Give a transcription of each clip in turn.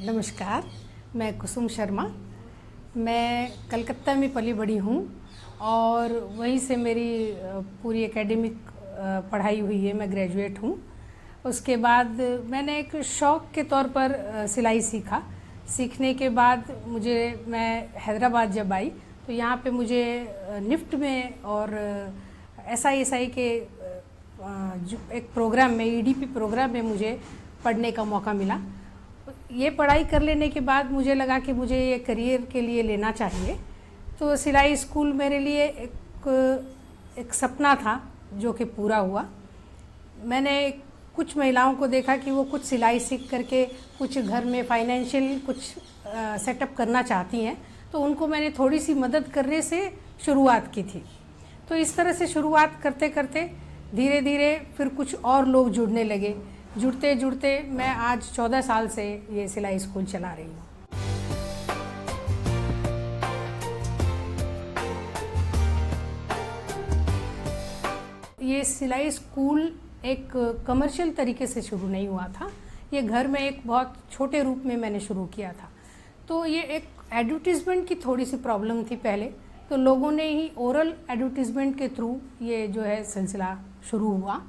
नमस्कार, मैं कुसुम शर्मा। मैं कलकत्ता में पली बड़ी हूँ और वहीं से मेरी पूरी एकेडमिक पढ़ाई हुई है। मैं ग्रेजुएट हूँ। उसके बाद मैंने एक शौक़ के तौर पर सिलाई सीखा। सीखने के बाद मैं हैदराबाद जब आई तो यहाँ पे मुझे निफ्ट में और SISI के एक प्रोग्राम में, EDP प्रोग्राम में मुझे पढ़ने का मौका मिला। ये पढ़ाई कर लेने के बाद मुझे लगा कि मुझे ये करियर के लिए लेना चाहिए। तो सिलाई स्कूल मेरे लिए एक सपना था जो कि पूरा हुआ। मैंने कुछ महिलाओं को देखा कि वो कुछ सिलाई सीख करके कुछ घर में फाइनेंशियल कुछ सेटअप करना चाहती हैं, तो उनको मैंने थोड़ी सी मदद करने से शुरुआत की थी। तो इस तरह से शुरुआत करते करते धीरे धीरे फिर कुछ और लोग जुड़ने लगे। जुड़ते जुड़ते मैं आज 14 साल से ये सिलाई स्कूल चला रही हूँ। ये सिलाई स्कूल एक कमर्शियल तरीके से शुरू नहीं हुआ था। ये घर में एक बहुत छोटे रूप में मैंने शुरू किया था। तो ये एक एडवर्टीज़मेंट की थोड़ी सी प्रॉब्लम थी पहले, तो लोगों ने ही ओरल एडवर्टीज़मेंट के थ्रू ये जो है सिलसिला शुरू हुआ।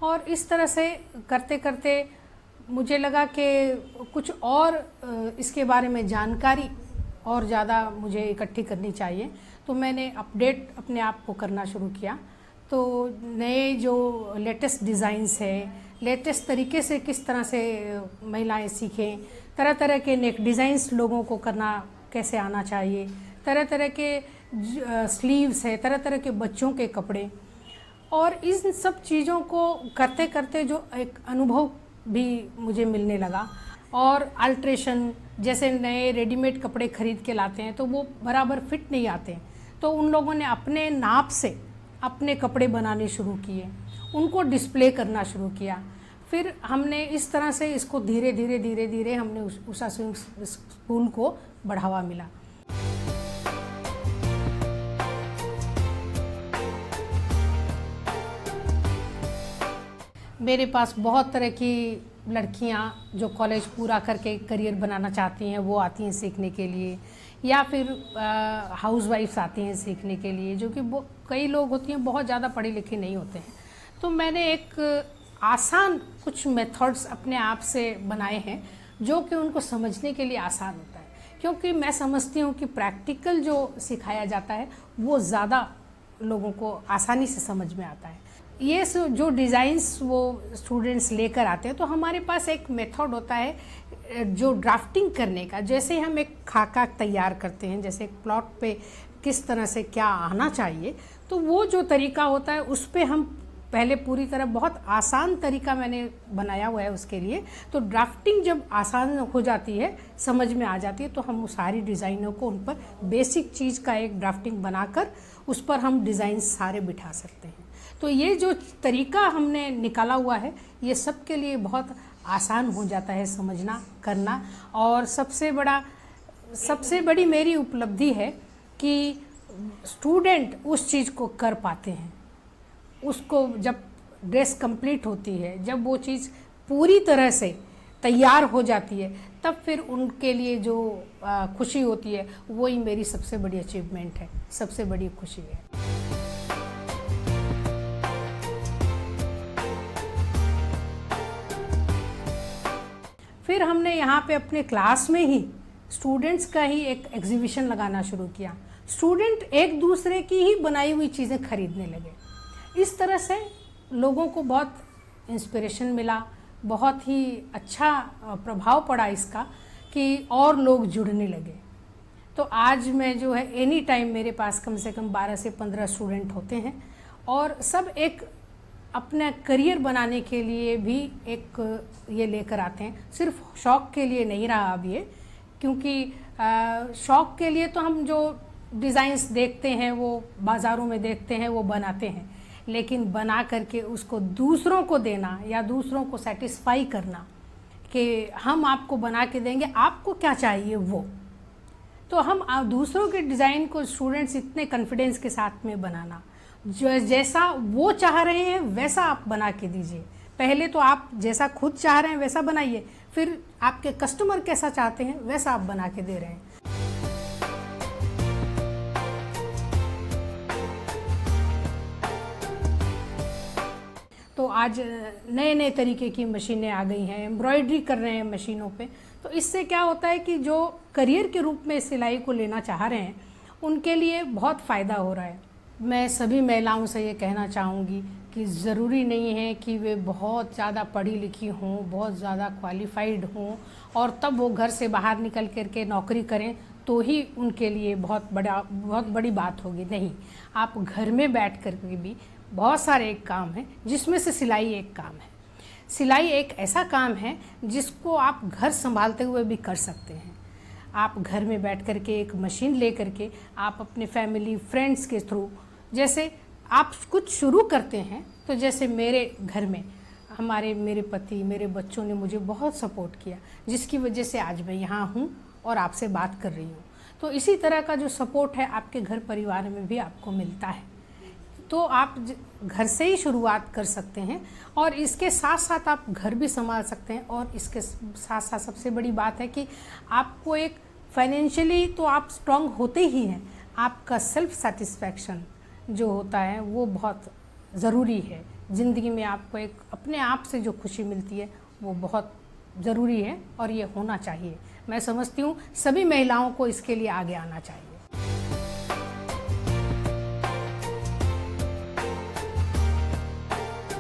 और इस तरह से करते करते मुझे लगा कि कुछ और इसके बारे में जानकारी और ज़्यादा मुझे इकट्ठी करनी चाहिए। तो मैंने अपडेट अपने आप को करना शुरू किया। तो नए जो लेटेस्ट डिज़ाइंस है, लेटेस्ट तरीके से किस तरह से महिलाएं सीखें, तरह तरह के नेक डिज़ाइंस लोगों को करना कैसे आना चाहिए, तरह तरह के स्लीव्स है, तरह तरह के बच्चों के कपड़े, और इन सब चीज़ों को करते करते जो एक अनुभव भी मुझे मिलने लगा। और अल्ट्रेशन, जैसे नए रेडीमेड कपड़े खरीद के लाते हैं तो वो बराबर फिट नहीं आते हैं, तो उन लोगों ने अपने नाप से अपने कपड़े बनाने शुरू किए, उनको डिस्प्ले करना शुरू किया। फिर हमने इस तरह से इसको धीरे धीरे हमने उषा स्कूल को बढ़ावा मिला। मेरे पास बहुत तरह की लड़कियां जो कॉलेज पूरा करके करियर बनाना चाहती हैं वो आती हैं सीखने के लिए, या फिर हाउसवाइफ्स आती हैं सीखने के लिए, जो कि कई लोग होती हैं बहुत ज़्यादा पढ़े लिखे नहीं होते हैं। तो मैंने एक आसान कुछ मेथड्स अपने आप से बनाए हैं जो कि उनको समझने के लिए आसान होता है, क्योंकि मैं समझती हूँ कि प्रैक्टिकल जो सिखाया जाता है वो ज़्यादा लोगों को आसानी से समझ में आता है। ये जो डिज़ाइंस वो स्टूडेंट्स लेकर आते हैं, तो हमारे पास एक मेथड होता है जो ड्राफ्टिंग करने का। जैसे हम एक खाका तैयार करते हैं, जैसे एक प्लॉट पे किस तरह से क्या आना चाहिए, तो वो जो तरीका होता है उस पे हम पहले पूरी तरह बहुत आसान तरीका मैंने बनाया हुआ है उसके लिए। तो ड्राफ्टिंग जब आसान हो जाती है, समझ में आ जाती है, तो हम उस सारी डिज़ाइनों को उन पर बेसिक चीज़ का एक ड्राफ्टिंग बनाकर उस पर हम डिज़ाइन सारे बिठा सकते हैं। तो ये जो तरीका हमने निकाला हुआ है ये सबके लिए बहुत आसान हो जाता है समझना, करना। और सबसे बड़ी मेरी उपलब्धि है कि स्टूडेंट उस चीज़ को कर पाते हैं। उसको जब ड्रेस कंप्लीट होती है, जब वो चीज़ पूरी तरह से तैयार हो जाती है, तब फिर उनके लिए जो खुशी होती है वही मेरी सबसे बड़ी अचीवमेंट है, सबसे बड़ी खुशी है। फिर हमने यहाँ पे अपने क्लास में ही स्टूडेंट्स का ही एक एग्जीबिशन लगाना शुरू किया। स्टूडेंट एक दूसरे की ही बनाई हुई चीज़ें खरीदने लगे। इस तरह से लोगों को बहुत इंस्पिरेशन मिला, बहुत ही अच्छा प्रभाव पड़ा इसका कि और लोग जुड़ने लगे। तो आज मैं जो है एनी टाइम मेरे पास कम से कम 12 से 15 स्टूडेंट होते हैं, और सब एक अपना करियर बनाने के लिए भी एक ये लेकर आते हैं। सिर्फ शौक़ के लिए नहीं रहा अब ये, क्योंकि शौक़ के लिए तो हम जो डिज़ाइंस देखते हैं वो बाज़ारों में देखते हैं, वो बनाते हैं, लेकिन बना करके उसको दूसरों को देना या दूसरों को सेटिस्फाई करना कि हम आपको बना के देंगे, आपको क्या चाहिए वो, तो हम दूसरों के डिज़ाइन को स्टूडेंट्स इतने कॉन्फिडेंस के साथ में बनाना, जो जैसा वो चाह रहे हैं वैसा आप बना के दीजिए। पहले तो आप जैसा खुद चाह रहे हैं वैसा बनाइए, फिर आपके कस्टमर कैसा चाहते हैं वैसा आप बना के दे रहे हैं। तो आज नए नए तरीके की मशीनें आ गई हैं, एम्ब्रॉयडरी कर रहे हैं मशीनों पे। तो इससे क्या होता है कि जो करियर के रूप में सिलाई को लेना चाह रहे हैं उनके लिए बहुत फ़ायदा हो रहा है। मैं सभी महिलाओं से ये कहना चाहूँगी कि ज़रूरी नहीं है कि वे बहुत ज़्यादा पढ़ी लिखी हों, बहुत ज़्यादा क्वालिफाइड हों और तब वो घर से बाहर निकल कर के नौकरी करें तो ही उनके लिए बहुत बड़ी बात होगी। नहीं, आप घर में बैठ कर के भी बहुत सारे काम हैं जिसमें से सिलाई एक काम है। सिलाई एक ऐसा काम है जिसको आप घर संभालते हुए भी कर सकते हैं। आप घर में बैठ कर के एक मशीन ले कर के आप अपने फैमिली फ्रेंड्स के थ्रू, जैसे आप कुछ शुरू करते हैं, तो जैसे मेरे घर में मेरे पति, मेरे बच्चों ने मुझे बहुत सपोर्ट किया, जिसकी वजह से आज मैं यहाँ हूँ और आपसे बात कर रही हूँ। तो इसी तरह का जो सपोर्ट है आपके घर परिवार में भी आपको मिलता है। तो आप घर से ही शुरुआत कर सकते हैं और इसके साथ साथ आप घर भी संभाल सकते हैं। और इसके साथ साथ सबसे बड़ी बात है कि आपको एक फाइनेंशियली तो आप स्ट्रांग होते ही हैं, आपका सेल्फ सेटिस्फैक्शन जो होता है वो बहुत ज़रूरी है ज़िंदगी में। आपको एक अपने आप से जो खुशी मिलती है वो बहुत ज़रूरी है और ये होना चाहिए। मैं समझती हूँ सभी महिलाओं को इसके लिए आगे आना चाहिए।